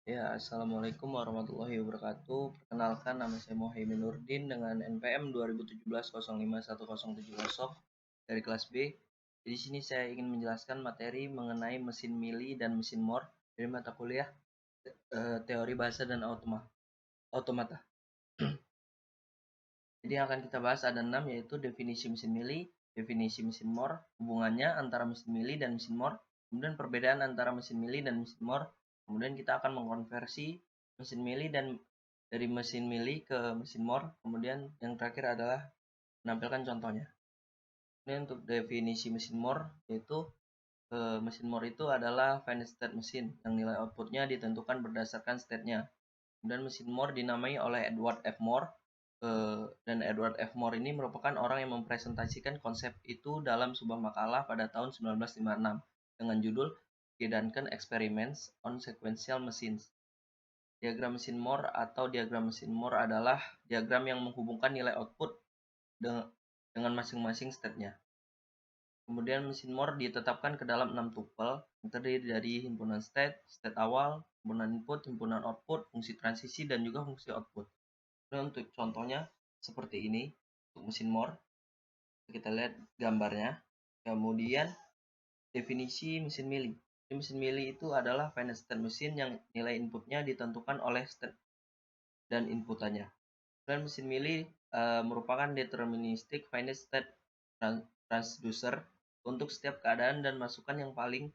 Ya, Assalamualaikum warahmatullahi wabarakatuh. Perkenalkan, nama saya Muhaimin Nurdin dengan NPM 2017-051070 dari kelas B. Di sini saya ingin menjelaskan materi mengenai mesin Mili dan mesin Moore dari mata kuliah Teori Bahasa dan Automata. Jadi yang akan kita bahas ada 6, yaitu definisi mesin Mili, definisi mesin Moore, hubungannya antara mesin Mili dan mesin Moore, kemudian perbedaan antara mesin Mili dan mesin Moore, kemudian kita akan mengkonversi mesin Mili dan dari mesin Mili ke mesin Moore, kemudian yang terakhir adalah menampilkan contohnya. Ini untuk definisi mesin Moore, yaitu mesin Moore itu adalah finite state mesin yang nilai outputnya ditentukan berdasarkan state-nya. Kemudian mesin Moore dinamai oleh Edward F. Moore, dan Edward F. Moore ini merupakan orang yang mempresentasikan konsep itu dalam sebuah makalah pada tahun 1956 dengan judul The Duncan Experiments on Sequential Machines. Diagram mesin Moore atau diagram mesin Moore adalah diagram yang menghubungkan nilai output dengan masing-masing state-nya. Kemudian mesin Moore ditetapkan ke dalam 6 tupel yang terdiri dari himpunan state, state awal, himpunan input, himpunan output, fungsi transisi, dan juga fungsi output. Nah, untuk contohnya seperti ini untuk mesin Moore, kita lihat gambarnya. Kemudian definisi mesin Mili. Mesin Mili itu adalah finite state mesin yang nilai inputnya ditentukan oleh state dan inputannya. Dan mesin Mili merupakan deterministic finite state transducer untuk setiap keadaan dan masukan yang paling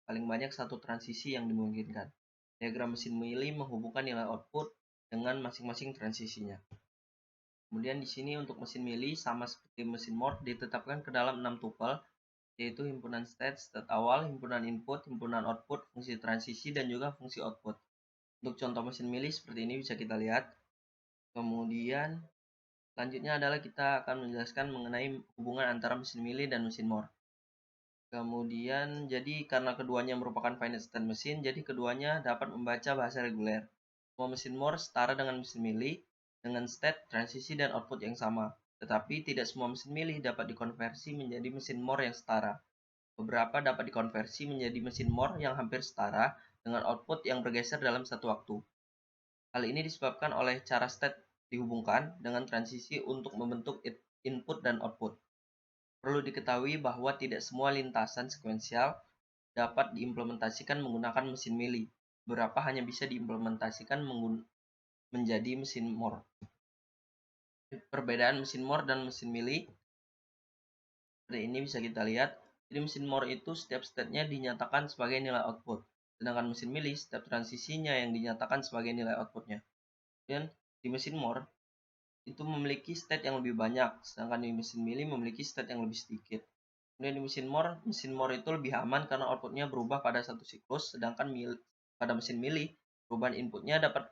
paling banyak satu transisi yang dimungkinkan. Diagram mesin Mili menghubungkan nilai output dengan masing-masing transisinya. Kemudian di sini untuk mesin Mili sama seperti mesin Moore ditetapkan ke dalam 6 tupel, yaitu himpunan state, state awal, himpunan input, himpunan output, fungsi transisi, dan juga fungsi output. Untuk contoh mesin Mili seperti ini bisa kita lihat. Kemudian selanjutnya adalah kita akan menjelaskan mengenai hubungan antara mesin Mili dan mesin Moore. Kemudian jadi karena keduanya merupakan finite state mesin, jadi keduanya dapat membaca bahasa reguler. Semua mesin Moore setara dengan mesin Mili dengan state, transisi, dan output yang sama. Tetapi tidak semua mesin Mili dapat dikonversi menjadi mesin Moore yang setara. Beberapa dapat dikonversi menjadi mesin Moore yang hampir setara dengan output yang bergeser dalam satu waktu. Hal ini disebabkan oleh cara state dihubungkan dengan transisi untuk membentuk input dan output. Perlu diketahui bahwa tidak semua lintasan sekuensial dapat diimplementasikan menggunakan mesin Mili. Beberapa hanya bisa diimplementasikan menjadi mesin Moore. Perbedaan mesin Moore dan mesin Mili seperti ini bisa kita lihat. Jadi mesin Moore itu setiap state-nya dinyatakan sebagai nilai output, sedangkan mesin Mili setiap transisinya yang dinyatakan sebagai nilai outputnya. Dan di mesin Moore itu memiliki state yang lebih banyak, sedangkan di mesin Mili memiliki state yang lebih sedikit. Kemudian di mesin Moore itu lebih aman karena outputnya berubah pada satu siklus, sedangkan pada mesin Mili perubahan inputnya dapat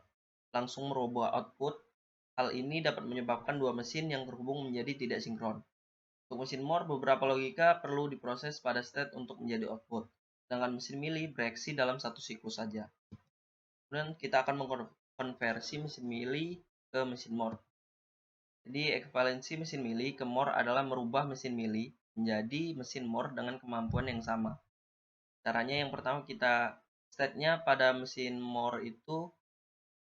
langsung merubah output. Hal ini dapat menyebabkan dua mesin yang terhubung menjadi tidak sinkron. Untuk mesin Moore, beberapa logika perlu diproses pada state untuk menjadi output, sedangkan mesin Mili bereaksi dalam satu siklus saja. Kemudian kita akan mengkonversi mesin Mili ke mesin Moore. Jadi ekuivalensi mesin Mili ke Moore adalah merubah mesin Mili menjadi mesin Moore dengan kemampuan yang sama. Caranya yang pertama state-nya pada mesin Moore itu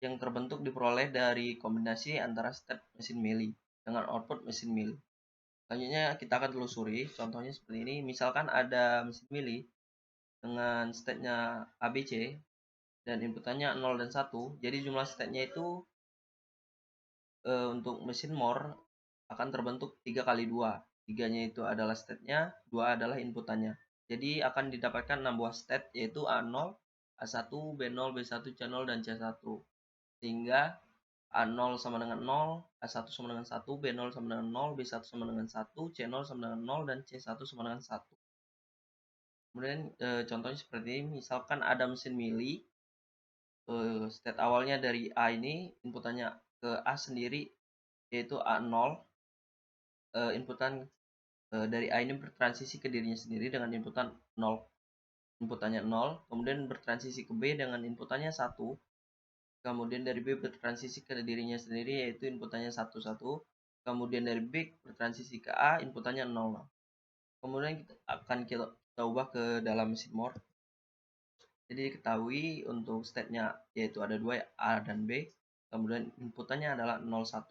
yang terbentuk diperoleh dari kombinasi antara state mesin Mili dengan output mesin Mili. Selanjutnya kita akan telusuri, contohnya seperti ini. Misalkan ada mesin Mili dengan state-nya ABC dan inputannya 0 dan 1. Jadi jumlah state-nya itu untuk mesin Moore akan terbentuk 3 kali 2. 3-nya itu adalah state-nya, 2 adalah inputannya. Jadi akan didapatkan 6 buah state, yaitu A0, A1, B0, B1, C0, dan C1. Sehingga A0 sama dengan 0, A1 sama dengan 1, B0 sama dengan 0, B1 sama dengan 1, C0 sama dengan 0, dan C1 sama dengan 1. Kemudian contohnya seperti ini, misalkan ada mesin Mili, state awalnya dari A ini, inputannya ke A sendiri, yaitu A0, inputan dari A ini bertransisi ke dirinya sendiri dengan inputannya 0, kemudian bertransisi ke B dengan inputannya 1, kemudian dari B bertransisi ke dirinya sendiri yaitu inputannya 1, 1, kemudian dari B bertransisi ke A, inputannya 0. Kemudian kita ubah ke dalam mesin Moore. Jadi diketahui untuk state-nya yaitu ada dua, A dan B, kemudian inputannya adalah 0, 1.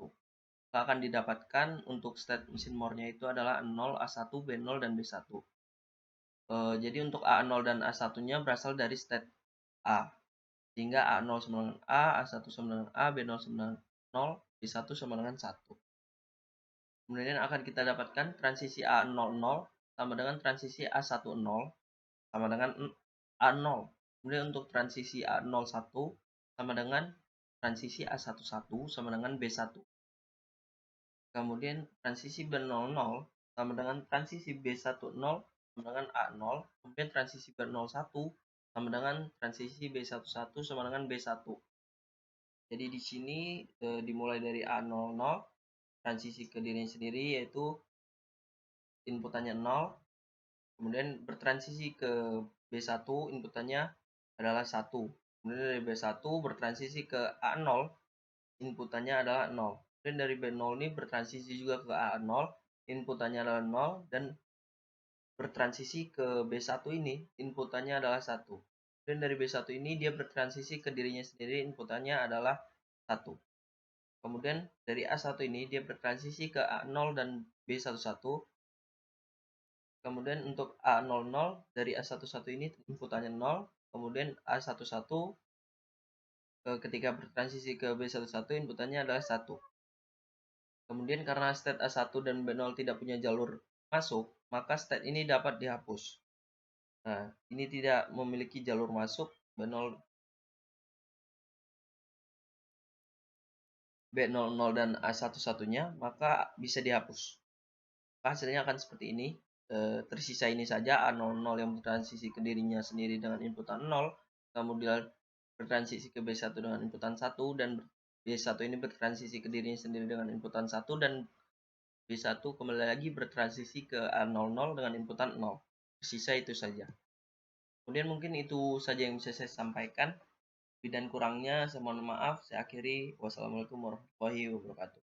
Maka akan didapatkan untuk state mesin more-nya itu adalah 0, A1, B0, dan B1. Jadi untuk A0 dan A1-nya berasal dari state A. Sehingga A0 sama dengan A, A1 sama dengan A, B0 sama dengan 0, B1 sama dengan 1. Kemudian akan kita dapatkan transisi A00 sama dengan transisi A10 sama dengan A0. Kemudian untuk transisi A01 sama dengan transisi A11 sama dengan B1. Kemudian transisi B00 sama dengan transisi B10 sama dengan A0. Kemudian transisi B01 sama dengan transisi B11 sama dengan B1. Jadi di sini dimulai dari A00, transisi ke dirinya sendiri yaitu inputannya 0, kemudian bertransisi ke B1, inputannya adalah 1. Kemudian dari B1 bertransisi ke A0, inputannya adalah 0. Dan dari B0 ini bertransisi juga ke A0, inputannya adalah 0, dan bertransisi ke B1 ini, inputannya adalah 1. Dan dari B1 ini dia bertransisi ke dirinya sendiri, inputannya adalah 1. Kemudian dari A1 ini dia bertransisi ke A0 dan B11. Kemudian untuk A00 dari A11 ini inputannya 0. Kemudian A11 ketika bertransisi ke B11 inputannya adalah 1. Kemudian karena state A1 dan B0 tidak punya jalur masuk, maka state ini dapat dihapus. Nah, ini tidak memiliki jalur masuk B0, B00 dan A11-nya, maka bisa dihapus. Hasilnya akan seperti ini. Tersisa ini saja A00 yang bertransisi ke dirinya sendiri dengan inputan 0, kemudian bertransisi ke B1 dengan inputan 1, dan B1 ini bertransisi ke dirinya sendiri dengan inputan 1, dan B1 kembali lagi bertransisi ke A00 dengan inputan 0. Tersisa itu saja. Kemudian mungkin itu saja yang bisa saya sampaikan. Lebih dan kurangnya saya mohon maaf. Saya akhiri. Wassalamualaikum warahmatullahi wabarakatuh.